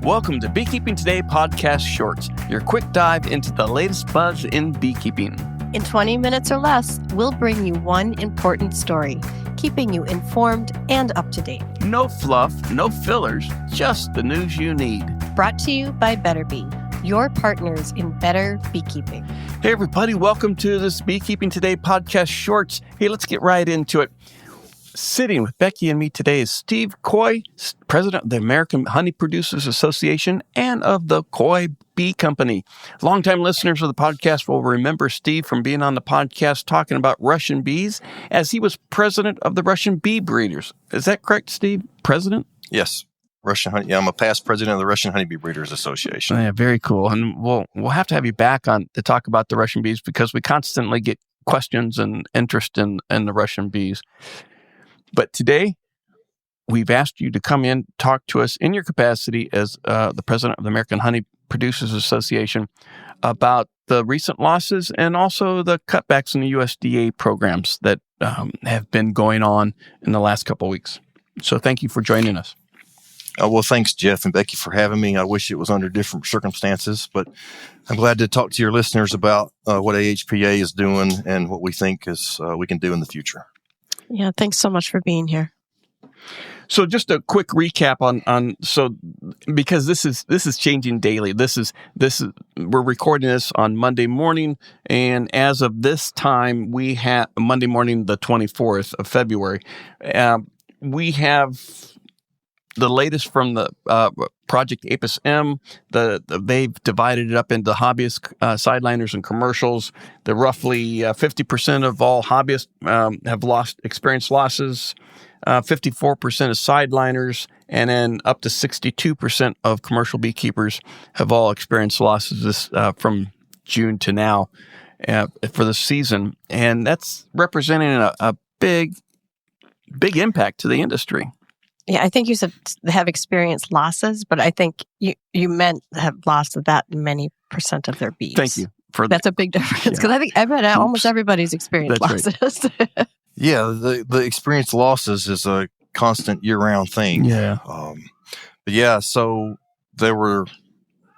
Welcome to Beekeeping Today Podcast Shorts, your quick dive into the latest buzz in beekeeping. In 20 minutes or less, we'll bring you one important story, keeping you informed and up to date. No fluff, no fillers, just the news you need. Brought to you by Better Bee, your partners in better beekeeping. Hey everybody, welcome to this Beekeeping Today Podcast Shorts. Hey, let's get right into it. Sitting with Becky and me today is Steve Coy, president of the American Honey Producers Association and of the Coy Bee Company. Longtime listeners of the podcast will remember Steve from being on the podcast talking about Russian bees, as he was president of the Russian Bee Breeders. Is that correct, Steve? President? Yes. Russian honey. Yeah, I'm a past president of the Russian Honeybee Breeders Association. Yeah, very cool. And we'll have to have you back on to talk about the Russian bees, because we constantly get questions and interest in the Russian bees. But today, we've asked you to come in, talk to us in your capacity as the president of the American Honey Producers Association about the recent losses and also the cutbacks in the USDA programs that have been going on in the last couple of weeks. So thank you for joining us. Well, thanks, Jeff and Becky, for having me. I wish it was under different circumstances, but I'm glad to talk to your listeners about what AHPA is doing and what we think is we can do in the future. Yeah, thanks so much for being here. So just a quick recap on because this is changing daily. This is we're recording this on Monday morning, and as of this time, we have Monday morning, the 24th of February. We have the latest from the Project APIS-M. They've divided it up into hobbyist sideliners and commercials. The roughly 50% of all hobbyists have experienced losses. 54% of sideliners, and then up to 62% of commercial beekeepers have all experienced losses from June to now for the season, and that's representing a big impact to the industry. Yeah, I think you said have experienced losses, but I think you meant have lost that many percent of their bees. Thank you. That's a big difference, because I bet almost everybody's experienced losses. Right. Yeah, the experienced losses is a constant year-round thing. Yeah. But yeah, so there were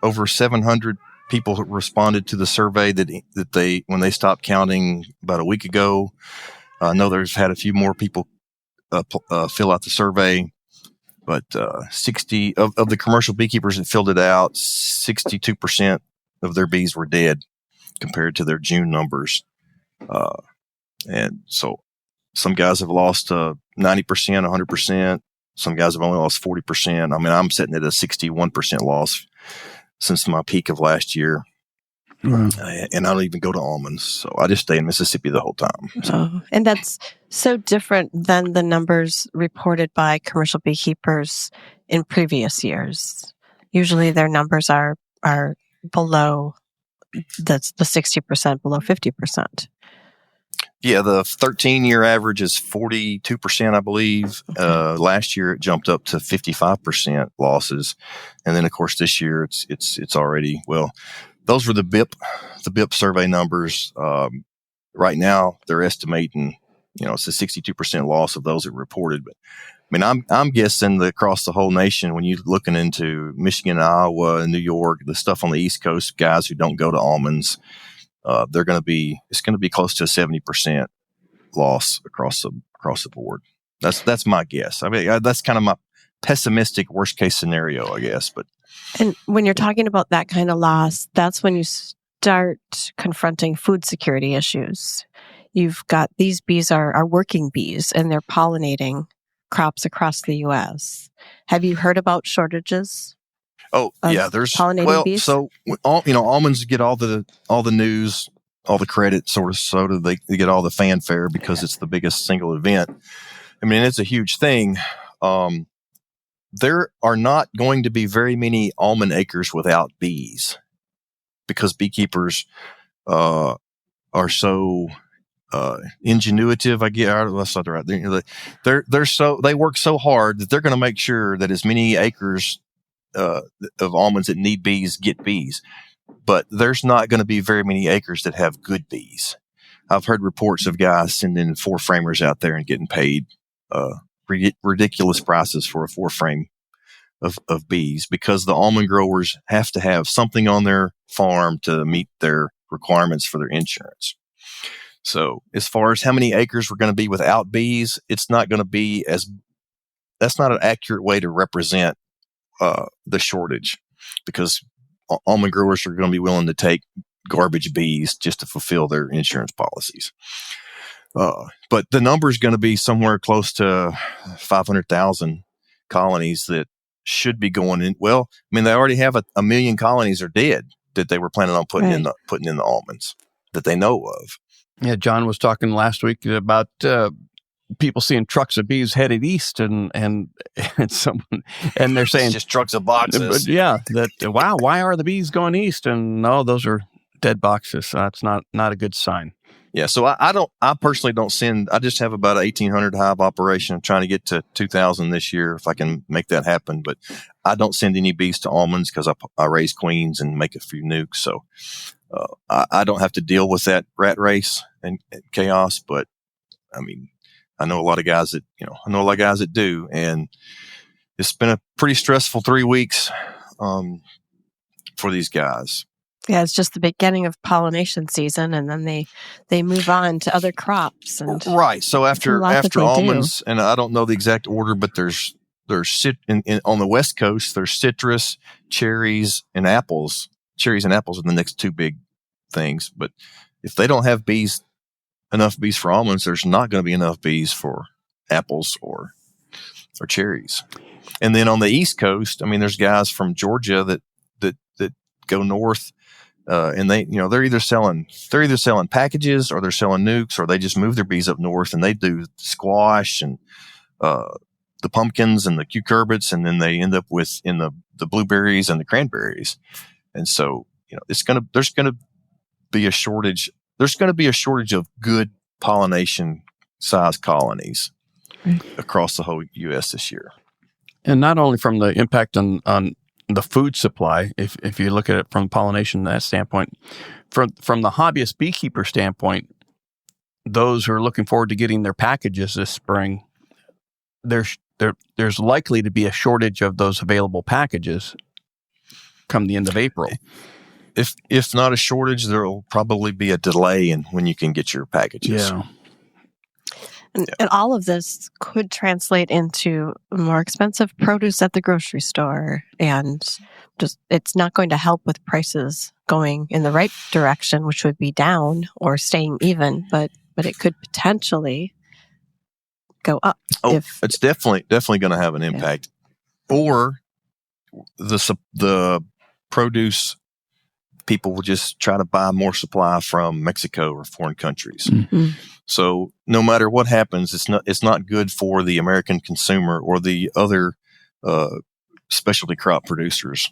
over 700 people who responded to the survey that they when they stopped counting about a week ago. I know there's had a few more people fill out the survey, but 60 of the commercial beekeepers that filled it out, 62% of their bees were dead compared to their June numbers. And so some guys have lost 90%, 100%. Some guys have only lost 40%. I mean, I'm sitting at a 61% loss since my peak of last year. And I don't even go to almonds. So I just stay in Mississippi the whole time. So. And that's so different than the numbers reported by commercial beekeepers in previous years. Usually their numbers are below the 60%, below 50%. Yeah, the 13-year average is 42%, I believe. Okay. Last year it jumped up to 55% losses, and then of course this year it's already Those were the BIP survey numbers. Right now they're estimating, it's a 62% loss of those that reported. But I mean, I'm guessing that across the whole nation, when you're looking into Michigan, Iowa, and New York, the stuff on the East Coast, guys who don't go to almonds. It's going to be close to a 70% loss across the board. That's my guess. I mean, that's kind of my pessimistic worst case scenario, I guess. But and when you're talking about that kind of loss, that's when you start confronting food security issues. You've got these bees are working bees, and they're pollinating crops across the U.S. Have you heard about shortages? Oh yeah, there's pollinating bees. So almonds get all the news, all the credit, so do they get all the fanfare because it's the biggest single event. I mean, it's a huge thing. There are not going to be very many almond acres without bees because beekeepers are so ingenuitive. I get that's not right. They work so hard that they're going to make sure that as many acres of almonds that need bees get bees, but there's not going to be very many acres that have good bees. I've heard reports of guys sending 4-framers out there and getting paid ridiculous prices for a 4-frame of bees, because the almond growers have to have something on their farm to meet their requirements for their insurance. So as far as how many acres we're going to be without bees, it's not going to be that's not an accurate way to represent the shortage, because almond growers are going to be willing to take garbage bees just to fulfill their insurance policies. But the number is going to be somewhere close to 500,000 colonies that should be going in. Well, I mean, they already have a million colonies are dead that they were planning on putting in the almonds that they know of. Yeah, John was talking last week about people seeing trucks of bees headed east, and someone, and they're saying it's just trucks of boxes. Yeah, wow, why are the bees going east? And no, those are dead boxes. That's not a good sign. Yeah, so I personally don't send. I just have about an 1,800 hive operation. I'm trying to get to 2,000 this year if I can make that happen. But I don't send any bees to almonds because I raise queens and make a few nukes. So I don't have to deal with that rat race and chaos. But I mean, I know a lot of guys that do, and it's been a pretty stressful 3 weeks for these guys. Yeah, it's just the beginning of pollination season, and then they move on to other crops. And right. So after almonds, and I don't know the exact order, but there's on the West Coast, there's citrus, cherries, and apples. Cherries and apples are the next two big things. But if they don't have enough bees for almonds, there's not going to be enough bees for apples or cherries. And then on the East Coast, I mean, there's guys from Georgia that go north. And they're either selling packages, or they're selling nukes, or they just move their bees up north and they do squash and the pumpkins and the cucurbits, and then they end up with in the blueberries and the cranberries. And so there's gonna be a shortage. There's going to be a shortage of good pollination size colonies across the whole U.S. this year. And not only from the impact on the food supply, if you look at it from pollination that standpoint, from the hobbyist beekeeper standpoint, those who are looking forward to getting their packages this spring, there's likely to be a shortage of those available packages come the end of April. If not a shortage, there will probably be a delay in when you can get your packages. Yeah. And all of this could translate into more expensive produce at the grocery store, and just it's not going to help with prices going in the right direction, which would be down or staying even, but it could potentially go up. It's definitely going to have an impact. Yeah. Or the produce people will just try to buy more supply from Mexico or foreign countries. Mm-hmm. So no matter what happens, it's not good for the American consumer or the other specialty crop producers.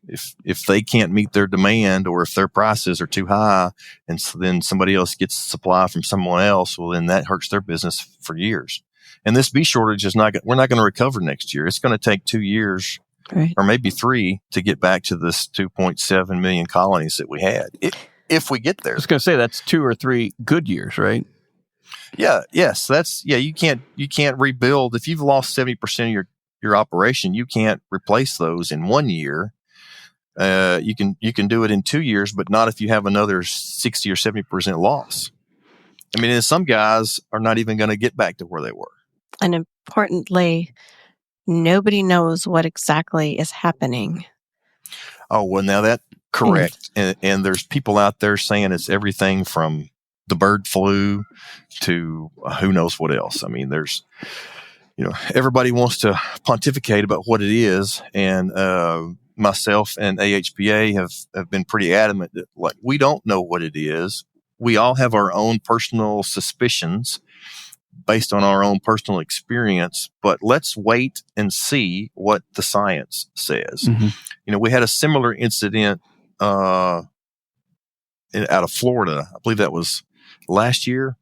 If they can't meet their demand, or if their prices are too high, and so then somebody else gets supply from someone else, well, then that hurts their business for years. And this bee shortage we're not going to recover next year. It's going to take 2 years. Right. Or maybe 3 to get back to this 2.7 million colonies that we had, if we get there. I was going to say that's 2 or 3 good years, right? Yeah. Yes. You can't rebuild if you've lost 70% of your operation. You can't replace those in 1 year. You can do it in 2 years, but not if you have another 60 or 70% loss. I mean, and some guys are not even going to get back to where they were. And importantly, nobody knows what exactly is happening. Oh, well, now that's correct. And there's people out there saying it's everything from the bird flu to who knows what else. I mean, there's, everybody wants to pontificate about what it is. And myself and AHPA have been pretty adamant that, like, we don't know what it is. We all have our own personal suspicions based on our own personal experience, but let's wait and see what the science says. Mm-hmm. We had a similar incident out of Florida. I believe that was last year,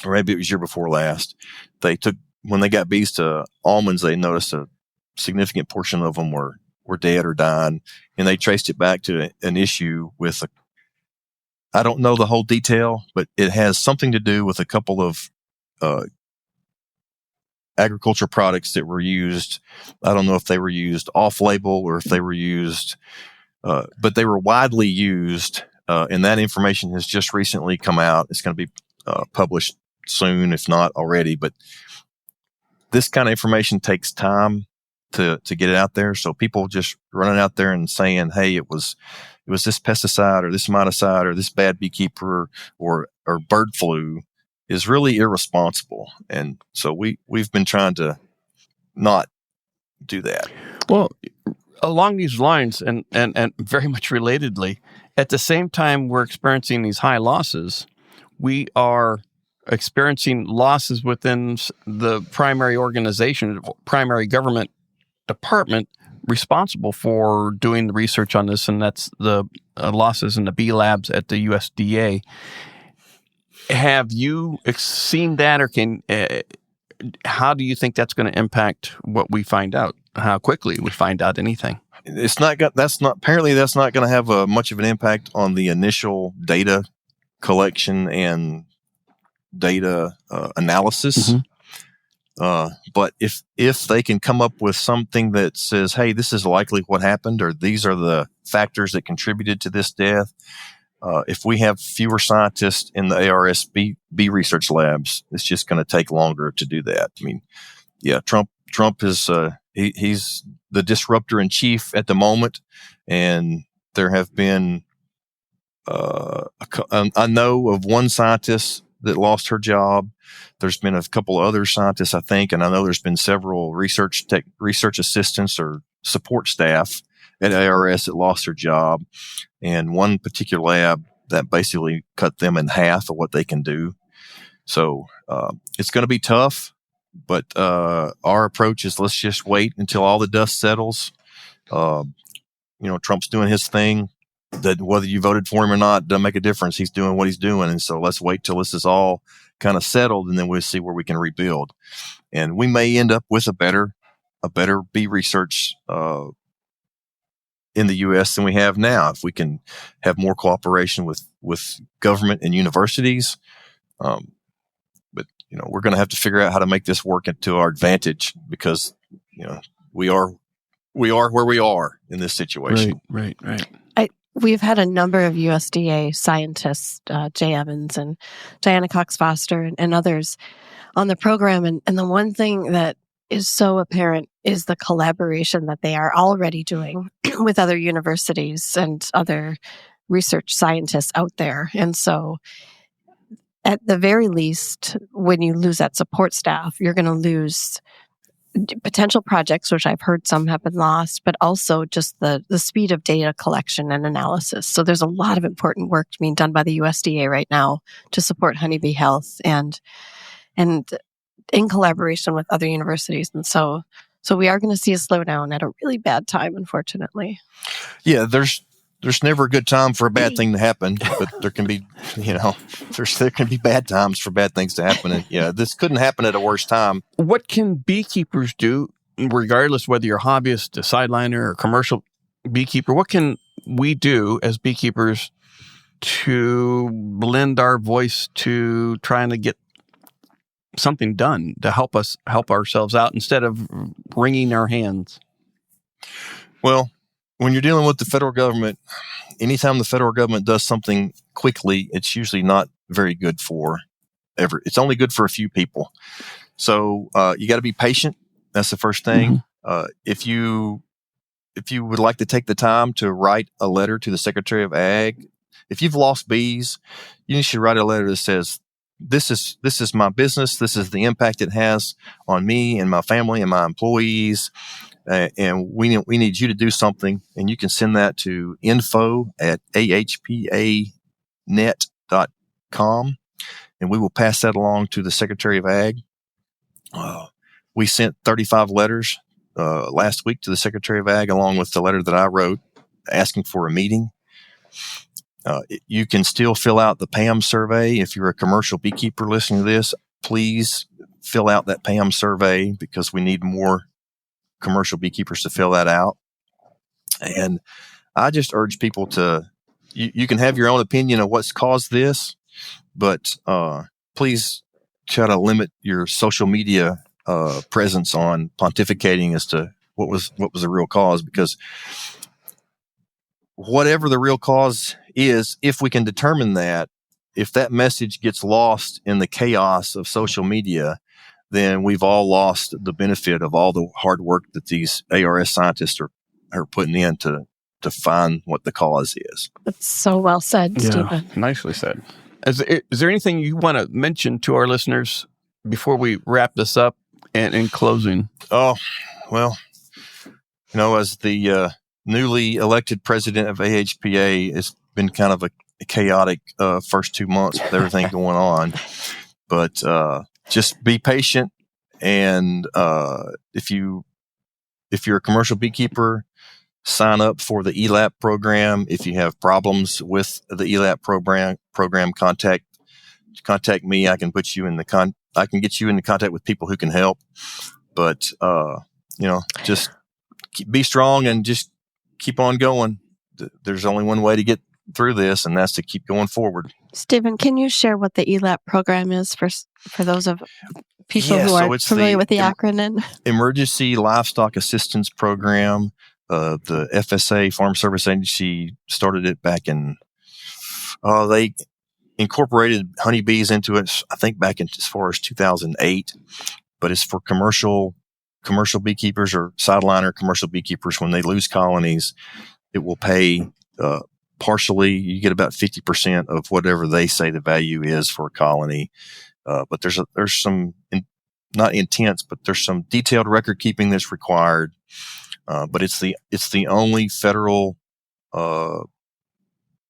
or maybe it was year before last. When they got bees to almonds, they noticed a significant portion of them were dead or dying, and they traced it back to an issue with I don't know the whole detail, but it has something to do with a couple of agriculture products that were used. I don't know if they were used off-label or if they were used, but they were widely used. And that information has just recently come out. It's going to be published soon, if not already. But this kind of information takes time to get it out there. So people just running out there and saying, "Hey, it was this pesticide or this miticide or this bad beekeeper or bird flu," is really irresponsible. And so we've been trying to not do that. Well, along these lines, and very much relatedly, at the same time we're experiencing these high losses, we are experiencing losses within the primary organization, primary government department responsible for doing the research on this, and that's the losses in the bee labs at the USDA. Have you seen that, or how do you think that's going to impact what we find out? How quickly we find out anything? That's not going to have much of an impact on the initial data collection and data analysis. Mm-hmm. But if they can come up with something that says, "Hey, this is likely what happened," or "These are the factors that contributed to this death," if we have fewer scientists in the ARS bee research labs, it's just going to take longer to do that. I mean, yeah, Trump is he's the disruptor in chief at the moment, and there have been I know of one scientist that lost her job. There's been a couple of other scientists, I think, and I know there's been several research assistants or support staff at ARS that lost their job, and one particular lab that basically cut them in half of what they can do. So it's going to be tough, but our approach is let's just wait until all the dust settles. Trump's doing his thing. That whether you voted for him or not doesn't make a difference. He's doing what he's doing, and so let's wait till this is all kind of settled, and then we'll see where we can rebuild. And we may end up with a better bee research in the U.S. than we have now if we can have more cooperation with government and universities. But we're going to have to figure out how to make this work to our advantage because we are where we are in this situation. Right. We've had a number of USDA scientists, Jay Evans and Diana Cox Foster and others on the program. And the one thing that is so apparent is the collaboration that they are already doing with other universities and other research scientists out there. And so at the very least, when you lose that support staff, you're going to lose potential projects, which I've heard some have been lost, but also just the speed of data collection and analysis. So there's a lot of important work being done by the USDA right now to support honeybee health and in collaboration with other universities. And so we are going to see a slowdown at a really bad time, unfortunately. Yeah, there's never a good time for a bad thing to happen, but there can be, there can be bad times for bad things to happen. And this couldn't happen at a worse time. What can beekeepers do, regardless whether you're a hobbyist, a sideliner, or commercial beekeeper? What can we do as beekeepers to lend our voice to trying to get something done to help ourselves out instead of wringing our hands? Well, when you're dealing with the federal government, anytime the federal government does something quickly, it's usually not very good it's only good for a few people. So you got to be patient. That's the first thing. Mm-hmm. If you would like to take the time to write a letter to the Secretary of Ag, if you've lost bees, you should write a letter that says, this is my business. This is the impact it has on me and my family and my employees. And we need you to do something, and you can send that to info@ahpanet.com, and we will pass that along to the Secretary of Ag. We sent 35 letters last week to the Secretary of Ag, along with the letter that I wrote asking for a meeting. You can still fill out the PAM survey. If you're a commercial beekeeper listening to this, please fill out that PAM survey because we need more commercial beekeepers to fill that out. And I just urge people you can have your own opinion of what's caused this, but please try to limit your social media presence on pontificating as to what was the real cause, because whatever the real cause is, if we can determine that, if that message gets lost in the chaos of social media, then we've all lost the benefit of all the hard work that these ARS scientists are putting in to find what the cause is. That's so well said, Steven. Nicely said. Is there anything you want to mention to our listeners before we wrap this up and in closing? Oh, well, as the newly elected president of AHPA, it's been kind of a chaotic first 2 months with everything going on. But just be patient, and if you're a commercial beekeeper, sign up for the ELAP program. If you have problems with the ELAP program, contact me. I can put you in I can get you into contact with people who can help. But just be strong and just keep on going. There's only one way to get through this, and that's to keep going forward. Steven, can you share what the ELAP program is for those of people who are familiar with the acronym? Emergency Livestock Assistance Program. The FSA, Farm Service Agency, started it back in, they incorporated honeybees into it, I think back in as far as 2008, but it's for commercial beekeepers or sideliner commercial beekeepers. When they lose colonies, it will pay, partially, you get about 50% of whatever they say the value is for a colony. But there's some, not intense, but there's some detailed record keeping that's required. But it's the only federal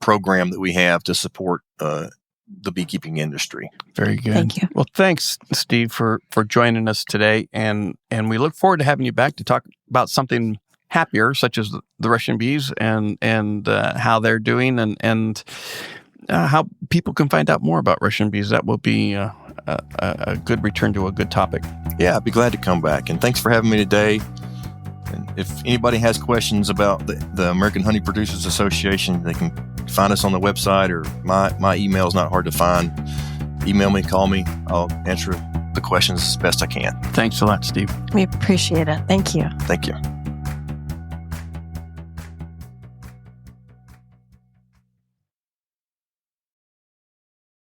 program that we have to support the beekeeping industry. Very good. Thank you. Well, thanks, Steve, for joining us today, and we look forward to having you back to talk about something happier, such as the Russian bees and how they're doing, and how people can find out more about Russian bees. That will be a good return to a good topic. Yeah, I'd be glad to come back, and thanks for having me today. And if anybody has questions about the American Honey Producers Association, they can find us on the website, or my email is not hard to find. Email me, call me. I'll answer the questions as best I can. Thanks a lot, Steve. We appreciate it. Thank you. Thank you.